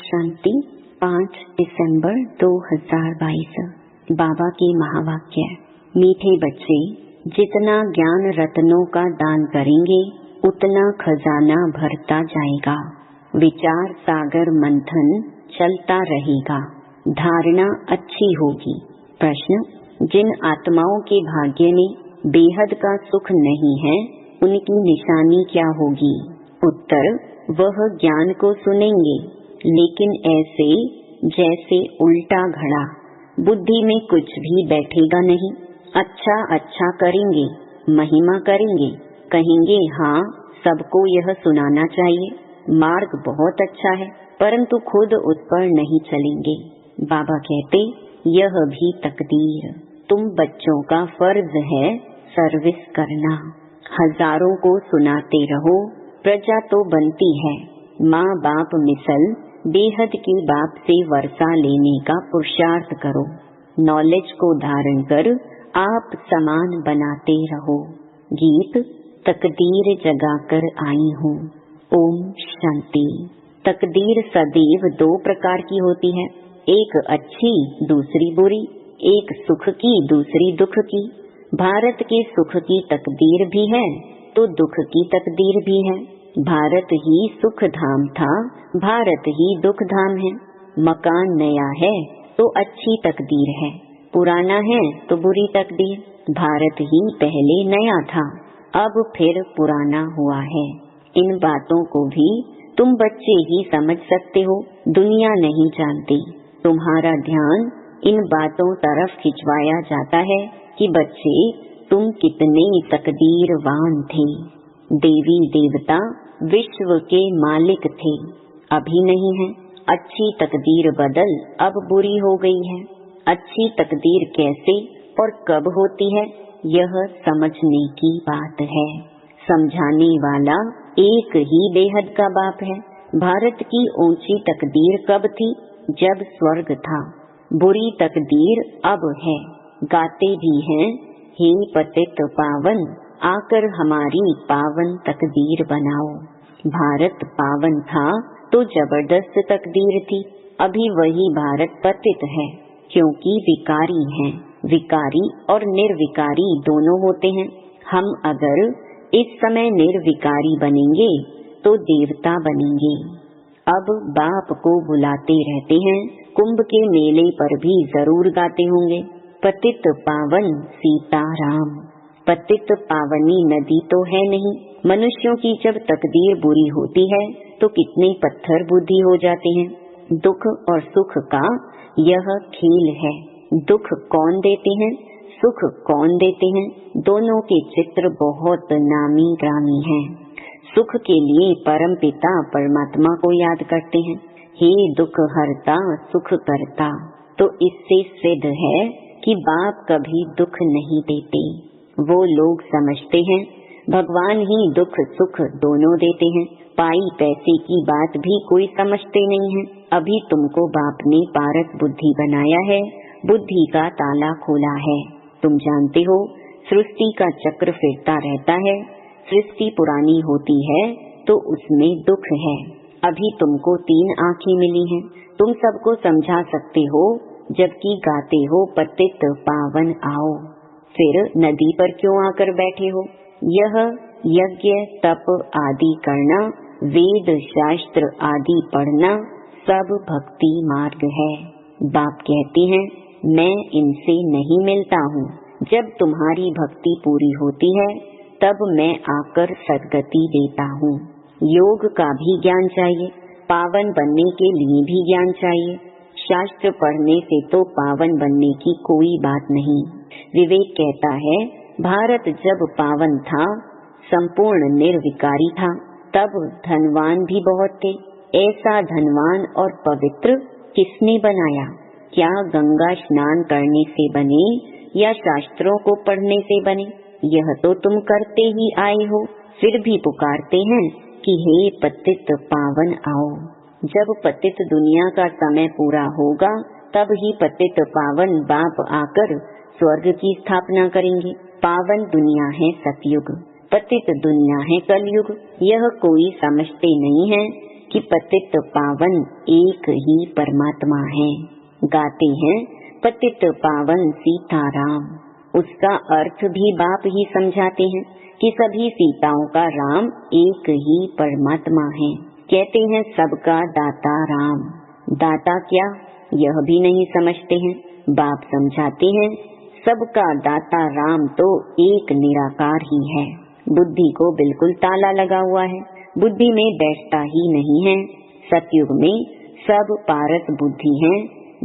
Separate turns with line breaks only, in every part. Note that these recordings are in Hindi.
शांति 5 दिसंबर 2022। बाबा की महावाक्य। मीठे बच्चे, जितना ज्ञान रत्नों का दान करेंगे उतना खजाना भरता जाएगा। विचार सागर मंथन चलता रहेगा। धारणा अच्छी होगी। प्रश्न: जिन आत्माओं के भाग्य में बेहद का सुख नहीं है उनकी निशानी क्या होगी? उत्तर: वह ज्ञान को सुनेंगे लेकिन ऐसे जैसे उल्टा घड़ा। बुद्धि में कुछ भी बैठेगा नहीं। अच्छा अच्छा करेंगे, महिमा करेंगे, कहेंगे हाँ सबको यह सुनाना चाहिए, मार्ग बहुत अच्छा है, परंतु खुद उस पर नहीं चलेंगे। बाबा कहते, यह भी तकदीर। तुम बच्चों का फर्ज है सर्विस करना। हजारों को सुनाते रहो, प्रजा तो बनती है। माँ बाप मिसल बेहद के बाप से वर्षा लेने का पुरुषार्थ करो। नॉलेज को धारण कर आप समान बनाते रहो। गीत: तकदीर जगाकर आई हूँ। ओम शांति। तकदीर सदैव दो प्रकार की होती है, एक अच्छी दूसरी बुरी, एक सुख की दूसरी दुख की। भारत के सुख की तकदीर भी है तो दुख की तकदीर भी है। भारत ही सुख धाम था, भारत ही दुख धाम है। मकान नया है तो अच्छी तकदीर है, पुराना है तो बुरी तकदीर। भारत ही पहले नया था, अब फिर पुराना हुआ है। इन बातों को भी तुम बच्चे ही समझ सकते हो, दुनिया नहीं जानती। तुम्हारा ध्यान इन बातों तरफ खिंचवाया जाता है कि बच्चे तुम कितने तकदीरवान थे। देवी देवता विश्व के मालिक थे, अभी नहीं है। अच्छी तकदीर बदल अब बुरी हो गई है। अच्छी तकदीर कैसे और कब होती है यह समझने की बात है। समझाने वाला एक ही बेहद का बाप है। भारत की ऊंची तकदीर कब थी? जब स्वर्ग था। बुरी तकदीर अब है। गाते भी हैं, हे पतित पावन आकर हमारी पावन तकदीर बनाओ। भारत पावन था तो जबरदस्त तकदीर थी, अभी वही भारत पतित है क्योंकि विकारी हैं। विकारी और निर्विकारी दोनों होते हैं। हम अगर इस समय निर्विकारी बनेंगे तो देवता बनेंगे। अब बाप को बुलाते रहते हैं, कुंभ के मेले पर भी जरूर गाते होंगे, पतित पावन सीताराम। पतित पावनी नदी तो है नहीं। मनुष्यों की जब तकदीर बुरी होती है तो कितने पत्थर बुद्धि हो जाते हैं। दुख और सुख का यह खेल है। दुख कौन देते हैं, सुख कौन देते हैं, दोनों के चित्र बहुत नामी ग्रामी हैं। सुख के लिए परम पिता परमात्मा को याद करते हैं, हे दुख हरता सुख करता। तो इससे सिद्ध है कि बाप कभी दुख नहीं देते। वो लोग समझते हैं भगवान ही दुख सुख दोनों देते हैं। पाई पैसे की बात भी कोई समझते नहीं है। अभी तुमको बाप ने पारस बुद्धि बनाया है, बुद्धि का ताला खोला है। तुम जानते हो सृष्टि का चक्र फिरता रहता है। सृष्टि पुरानी होती है तो उसमें दुख है। अभी तुमको 3 आँखें मिली हैं, तुम सबको समझा सकते हो, जबकि गाते हो पतित पावन आओ। फिर नदी पर क्यों आकर बैठे हो? यह यज्ञ तप आदि करना, वेद शास्त्र आदि पढ़ना सब भक्ति मार्ग है। बाप कहते हैं मैं इनसे नहीं मिलता हूँ। जब तुम्हारी भक्ति पूरी होती है तब मैं आकर सद्गति देता हूँ। योग का भी ज्ञान चाहिए, पावन बनने के लिए भी ज्ञान चाहिए। शास्त्र पढ़ने से तो पावन बनने की कोई बात नहीं। विवेक कहता है भारत जब पावन था, संपूर्ण निर्विकारी था, तब धनवान भी बहुत थे। ऐसा धनवान और पवित्र किसने बनाया? क्या गंगा स्नान करने से बने या शास्त्रों को पढ़ने से बने? यह तो तुम करते ही आए हो, फिर भी पुकारते हैं कि हे पतित पावन आओ। जब पतित दुनिया का समय पूरा होगा तब ही पतित पावन बाप आकर स्वर्ग की स्थापना करेंगे। पावन दुनिया है सतयुग, पतित दुनिया है कलयुग। यह कोई समझते नहीं है कि पतित पावन एक ही परमात्मा है। गाते हैं पतित पावन सीताराम, उसका अर्थ भी बाप ही समझाते हैं कि सभी सीताओं का राम एक ही परमात्मा है। कहते हैं सबका दाता राम। दाता क्या, यह भी नहीं समझते हैं। बाप समझाते हैं सबका दाता राम तो एक निराकार ही है। बुद्धि को बिल्कुल ताला लगा हुआ है, बुद्धि में बैठता ही नहीं है। सतयुग में सब पारस बुद्धि हैं,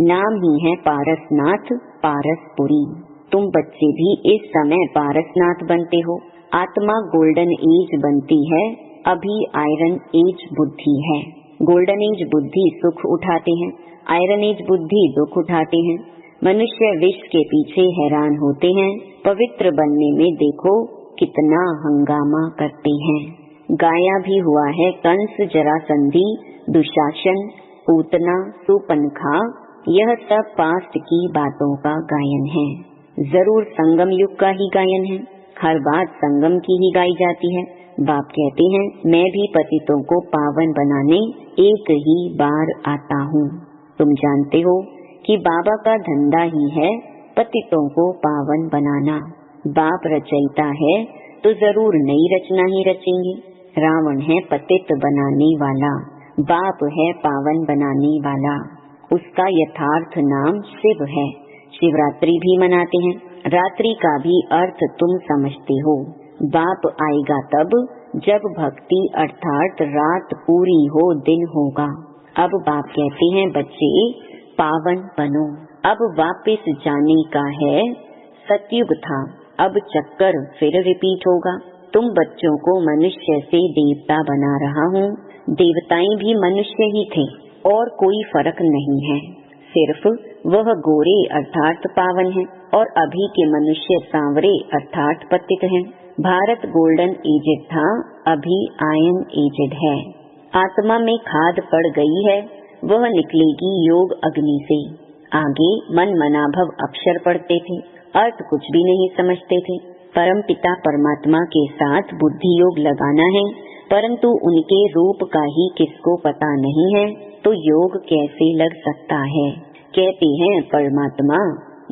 नाम ही है पारसनाथ पारसपुरी। तुम बच्चे भी इस समय पारसनाथ बनते हो। आत्मा गोल्डन एज बनती है, अभी आयरन एज बुद्धि है। गोल्डन एज बुद्धि सुख उठाते हैं, आयरन एज बुद्धि दुख उठाते हैं। मनुष्य विष के पीछे हैरान होते हैं, पवित्र बनने में देखो कितना हंगामा करते हैं। गाया भी हुआ है कंस, जरासंधी, दुशासन, पूतना, सुपनखा, यह सब पास्ट की बातों का गायन है। जरूर संगम युग का ही गायन है, हर बात संगम की ही गाई जाती है। बाप कहते हैं मैं भी पतितों को पावन बनाने एक ही बार आता हूँ। तुम जानते हो कि बाबा का धंधा ही है पतितों को पावन बनाना। बाप रचयिता है तो जरूर नई रचना ही रचेंगे। रावण है पतित बनाने वाला, बाप है पावन बनाने वाला। उसका यथार्थ नाम शिव है। शिवरात्रि भी मनाते हैं, रात्रि का भी अर्थ तुम समझते हो। बाप आएगा तब जब भक्ति अर्थात रात पूरी हो, दिन होगा। अब बाप कहते हैं बच्चे पावन बनो, अब वापस जाने का है। सतयुग था, अब चक्कर फिर रिपीट होगा। तुम बच्चों को मनुष्य से देवता बना रहा हूँ। देवताएं भी मनुष्य ही थे और कोई फर्क नहीं है, सिर्फ वह गोरे अर्थात पावन हैं और अभी के मनुष्य सांवरे अर्थात पतित हैं। भारत गोल्डन एजेड था, अभी आयन एजेड है। आत्मा में खाद पड़ गई है, वह निकलेगी योग अग्नि से। आगे मन मनाभव अक्षर पढ़ते थे, अर्थ कुछ भी नहीं समझते थे। परम पिता परमात्मा के साथ बुद्धि योग लगाना है, परंतु उनके रूप का ही किसको पता नहीं है, तो योग कैसे लग सकता है। कहते हैं परमात्मा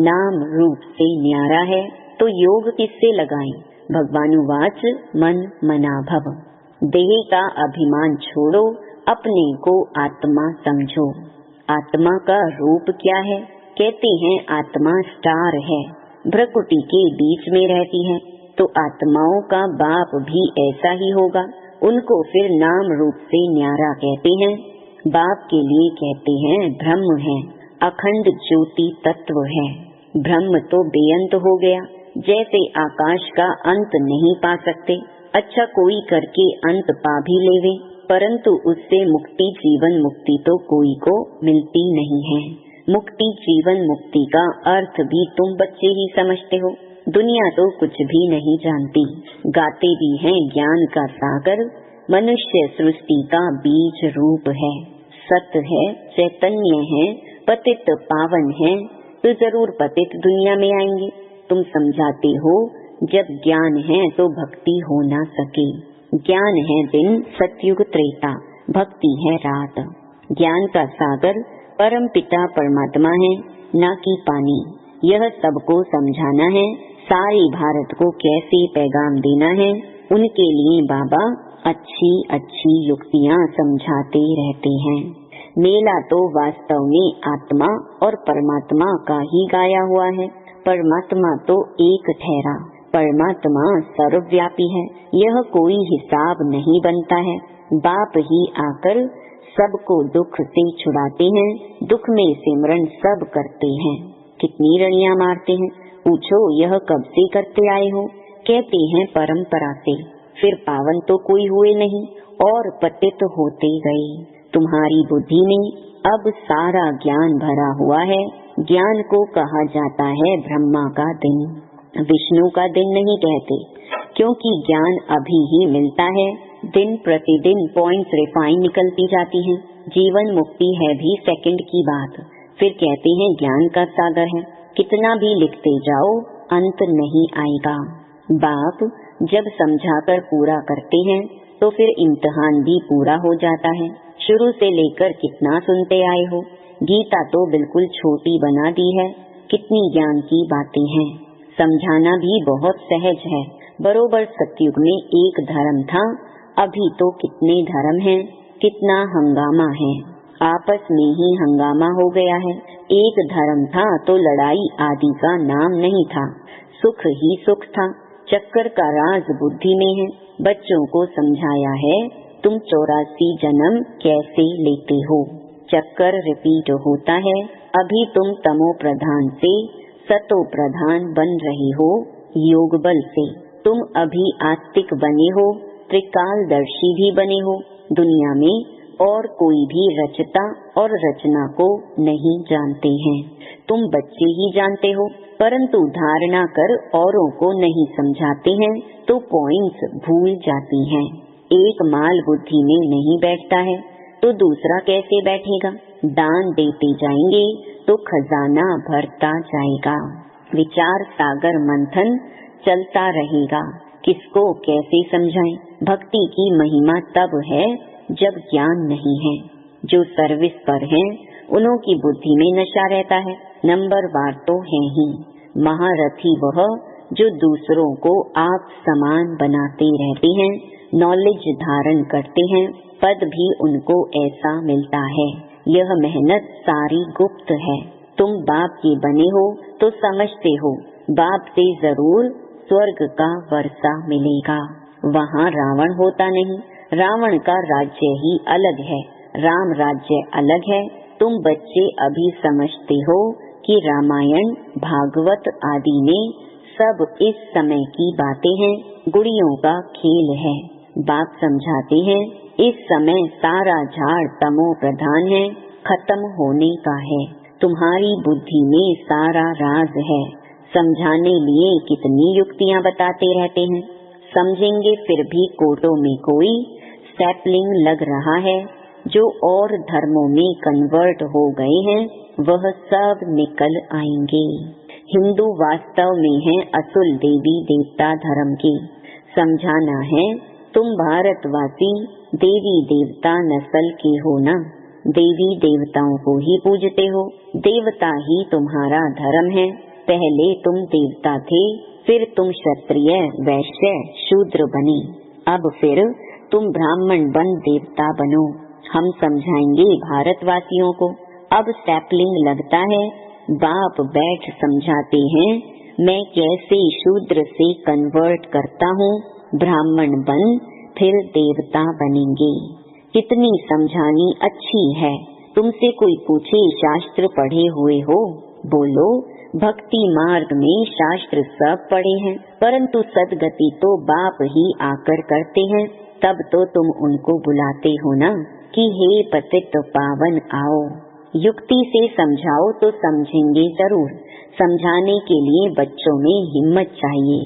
नाम रूप से न्यारा है, तो योग किससे लगाएं। भगवानुवाच मन मनाभव। देह का अभिमान छोड़ो, अपने को आत्मा समझो। आत्मा का रूप क्या है? कहते हैं आत्मा स्टार है, भ्रकुटी के बीच में रहती है, तो आत्माओं का बाप भी ऐसा ही होगा। उनको फिर नाम रूप से न्यारा कहते हैं। बाप के लिए कहते हैं ब्रह्म है, अखंड ज्योति तत्व है। ब्रह्म तो बेअंत हो गया, जैसे आकाश का अंत नहीं पा सकते। अच्छा कोई करके अंत पा भी लेवे, परंतु उससे मुक्ति जीवन मुक्ति तो कोई को मिलती नहीं है। मुक्ति जीवन मुक्ति का अर्थ भी तुम बच्चे ही समझते हो, दुनिया तो कुछ भी नहीं जानती। गाते भी हैं ज्ञान का सागर, मनुष्य सृष्टि का बीज रूप है। सत्य है, चैतन्य है, पतित पावन है, तो जरूर पतित दुनिया में आएंगे। तुम समझाते हो जब ज्ञान है तो भक्ति हो ना सके। ज्ञान है दिन, सतयुग त्रेता, भक्ति है रात। ज्ञान का सागर परम पिता परमात्मा है, ना कि पानी। यह सबको समझाना है, सारे भारत को कैसे पैगाम देना है, उनके लिए बाबा अच्छी अच्छी युक्तियाँ समझाते रहते हैं। मेला तो वास्तव में आत्मा और परमात्मा का ही गाया हुआ है। परमात्मा तो एक ठहरा, परमात्मा सर्वव्यापी है, यह कोई हिसाब नहीं बनता है। बाप ही आकर सबको दुख से छुड़ाते हैं, दुख में सिमरन सब करते हैं। कितनी रड़ियाँ मारते हैं, पूछो यह कब से करते आए हो। कहते हैं परंपरा से। फिर पावन तो कोई हुए नहीं और पतित होते गए। तुम्हारी बुद्धि में अब सारा ज्ञान भरा हुआ है। ज्ञान को कहा जाता है ब्रह्मा का दिन, विष्णु का दिन नहीं कहते, क्योंकि ज्ञान अभी ही मिलता है। दिन प्रतिदिन पॉइंट्स रिफाइन निकलती जाती हैं। जीवन मुक्ति है भी सेकंड की बात। फिर कहते हैं ज्ञान का सागर है, कितना भी लिखते जाओ अंत नहीं आएगा। बाप जब समझाकर पूरा करते हैं तो फिर इम्तिहान भी पूरा हो जाता है। शुरू से लेकर कितना सुनते आए हो। गीता तो बिल्कुल छोटी बना दी है। कितनी ज्ञान की बातें हैं। समझाना भी बहुत सहज है। बरोबर सतयुग में एक धर्म था, अभी तो कितने धर्म हैं, कितना हंगामा है। आपस में ही हंगामा हो गया है। एक धर्म था तो लड़ाई आदि का नाम नहीं था, सुख ही सुख था। चक्कर का राज बुद्धि में है। बच्चों को समझाया है, तुम 84 जन्म कैसे लेते हो। चक्कर रिपीट होता है। अभी तुम तमो प्रधान से सतो प्रधान बन रहे हो योग बल से। तुम अभी आस्तिक बने हो, त्रिकालदर्शी भी बने हो। दुनिया में और कोई भी रचता और रचना को नहीं जानते हैं। तुम बच्चे ही जानते हो, परंतु धारणा कर औरों को नहीं समझाते हैं तो पॉइंट्स भूल जाती हैं। एक माल बुद्धि में नहीं बैठता है तो दूसरा कैसे बैठेगा। दान देते जाएंगे तो खजाना भरता जाएगा। विचार सागर मंथन चलता रहेगा। किसको कैसे समझाएं। भक्ति की महिमा तब है जब ज्ञान नहीं है। जो सर्विस पर हैं, उन्हों की बुद्धि में नशा रहता है। नंबरवार तो है ही। महारथी वह जो दूसरों को आप समान बनाते रहते हैं, नॉलेज धारण करते हैं, पद भी उनको ऐसा मिलता है। यह मेहनत सारी गुप्त है। तुम बाप के बने हो तो समझते हो, बाप से जरूर स्वर्ग का वर्षा मिलेगा। वहाँ रावण होता नहीं। रावण का राज्य ही अलग है, राम राज्य अलग है। तुम बच्चे अभी समझते हो कि रामायण भागवत आदि में सब इस समय की बातें हैं, गुड़ियों का खेल है। बाप समझाते हैं, इस समय सारा झाड़ तमो प्रधान है, खत्म होने का है। तुम्हारी बुद्धि में सारा राज है। समझाने लिए कितनी युक्तियाँ बताते रहते हैं। समझेंगे फिर भी कोटों में कोई सैपलिंग लग रहा है। जो और धर्मों में कन्वर्ट हो गए हैं, वह सब निकल आएंगे। हिंदू वास्तव में है असुल देवी देवता धर्म के। समझाना है, तुम भारतवासी देवी देवता नस्ल के हो ना। देवी देवताओं को ही पूजते हो। देवता ही तुम्हारा धर्म है। पहले तुम देवता थे, फिर तुम क्षत्रिय वैश्य शूद्र बने, अब फिर तुम ब्राह्मण बन देवता बनो। हम समझाएंगे भारतवासियों को। अब सैपलिंग लगता है। बाप बैठ समझाते हैं, मैं कैसे शूद्र से कन्वर्ट करता हूँ, ब्राह्मण बन फिर देवता बनेंगे। कितनी समझानी अच्छी है। तुमसे कोई पूछे शास्त्र पढ़े हुए हो, बोलो भक्ति मार्ग में शास्त्र सब पढ़े हैं, परंतु सदगति तो बाप ही आकर करते हैं। तब तो तुम उनको बुलाते हो ना कि हे पतित पावन आओ। युक्ति से समझाओ तो समझेंगे जरूर। समझाने के लिए बच्चों में हिम्मत चाहिए।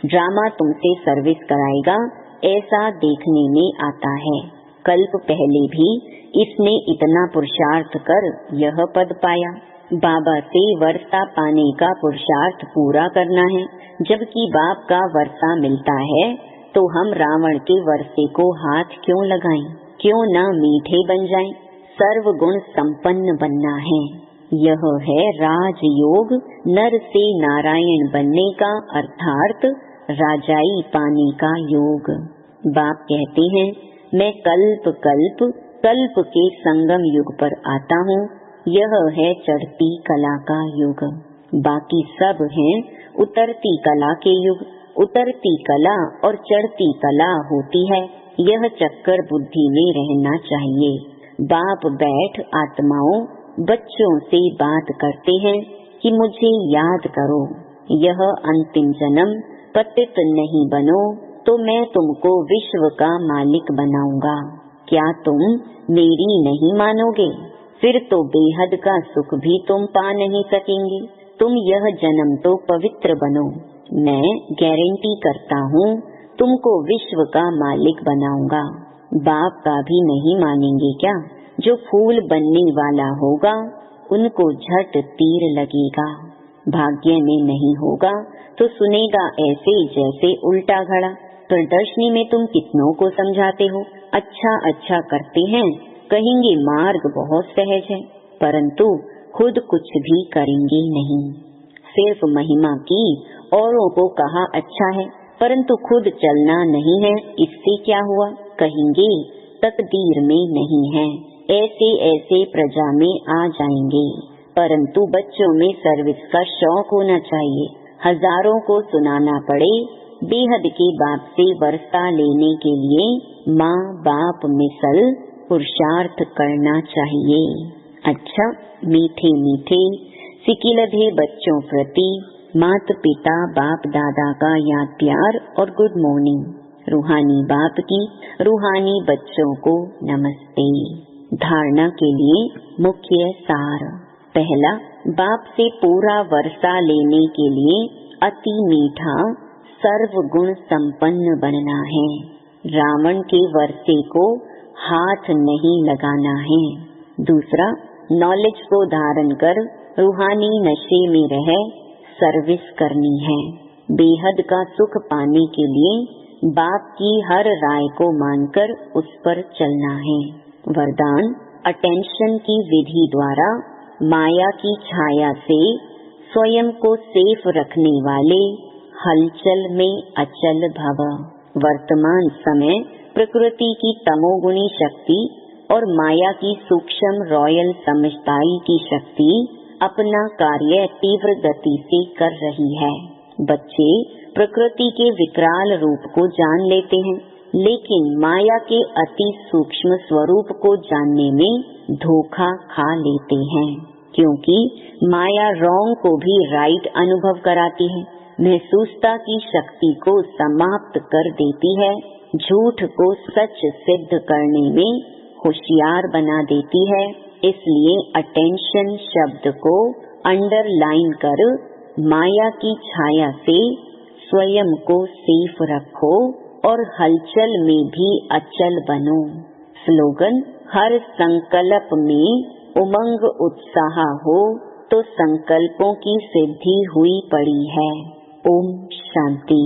ड्रामा तुमसे सर्विस कराएगा, ऐसा देखने में आता है। कल्प पहले भी इसने इतना पुरुषार्थ कर यह पद पाया। बाबा से वर्षा पाने का पुरुषार्थ पूरा करना है। जबकि बाप का वर्षा मिलता है तो हम रावण के वर्षे को हाथ क्यों लगाएं? क्यों न मीठे बन जाएं? सर्व गुण संपन्न बनना है। यह है राजयोग, नर से नारायण बनने का अर्थात राजाई पाने का योग। बाप कहते हैं, मैं कल्प कल्प कल्प के संगम युग पर आता हूँ। यह है चढ़ती कला का युग। बाकी सब हैं उतरती कला के युग। उतरती कला और चढ़ती कला होती है। यह चक्कर बुद्धि में रहना चाहिए। बाप बैठ आत्माओं बच्चों से बात करते हैं कि मुझे याद करो। यह अंतिम जन्म पतित नहीं बनो तो मैं तुमको विश्व का मालिक बनाऊंगा। क्या तुम मेरी नहीं मानोगे? फिर तो बेहद का सुख भी तुम पा नहीं सकेंगे। तुम यह जन्म तो पवित्र बनो। मैं गारंटी करता हूँ तुमको विश्व का मालिक बनाऊंगा। बाप का भी नहीं मानेंगे क्या? जो फूल बनने वाला होगा उनको झट तीर लगेगा। भाग्य में नहीं होगा तो सुनेगा ऐसे जैसे उल्टा घड़ा। प्रदर्शनी में तुम कितनों को समझाते हो, अच्छा अच्छा करते हैं, कहेंगे मार्ग बहुत सहज है, परंतु खुद कुछ भी करेंगे नहीं। सिर्फ महिमा की, औरों को कहा अच्छा है, परंतु खुद चलना नहीं है, इससे क्या हुआ? कहेंगे तकदीर में नहीं है। ऐसे ऐसे प्रजा में आ जाएंगे। परंतु बच्चों में सर्विस का शौक होना चाहिए। हजारों को सुनाना पड़े, बेहद के बाप से वर्षा लेने के लिए माँ बाप मिसल पुरुषार्थ करना चाहिए। अच्छा, मीठे मीठे सिकिलधे बच्चों प्रति माता पिता बाप दादा का याद प्यार और गुड मॉर्निंग। रूहानी बाप की रूहानी बच्चों को नमस्ते। धारणा के लिए मुख्य सार। पहला, बाप से पूरा वर्षा लेने के लिए अति मीठा सर्व गुण संपन्न बनना है। रावण के वर्षे को हाथ नहीं लगाना है। दूसरा, नॉलेज को धारण कर रूहानी नशे में रह सर्विस करनी है। बेहद का सुख पाने के लिए बाप की हर राय को मानकर उस पर चलना है। वरदान, अटेंशन की विधि द्वारा माया की छाया से स्वयं को सेफ रखने वाले हलचल में अचल भव। वर्तमान समय प्रकृति की तमोगुणी शक्ति और माया की सूक्ष्म रॉयल समझदारी की शक्ति अपना कार्य तीव्र गति से कर रही है। बच्चे प्रकृति के विकराल रूप को जान लेते हैं, लेकिन माया के अति सूक्ष्म स्वरूप को जानने में धोखा खा लेते हैं, क्योंकि माया रॉन्ग को भी राइट अनुभव कराती है, महसूसता की शक्ति को समाप्त कर देती है, झूठ को सच सिद्ध करने में होशियार बना देती है। इसलिए अटेंशन शब्द को अंडरलाइन कर माया की छाया से स्वयं को सेफ रखो और हलचल में भी अचल बनो। स्लोगन, हर संकल्प में उमंग उत्साह हो तो संकल्पों की सिद्धि हुई पड़ी है। ओम शांति।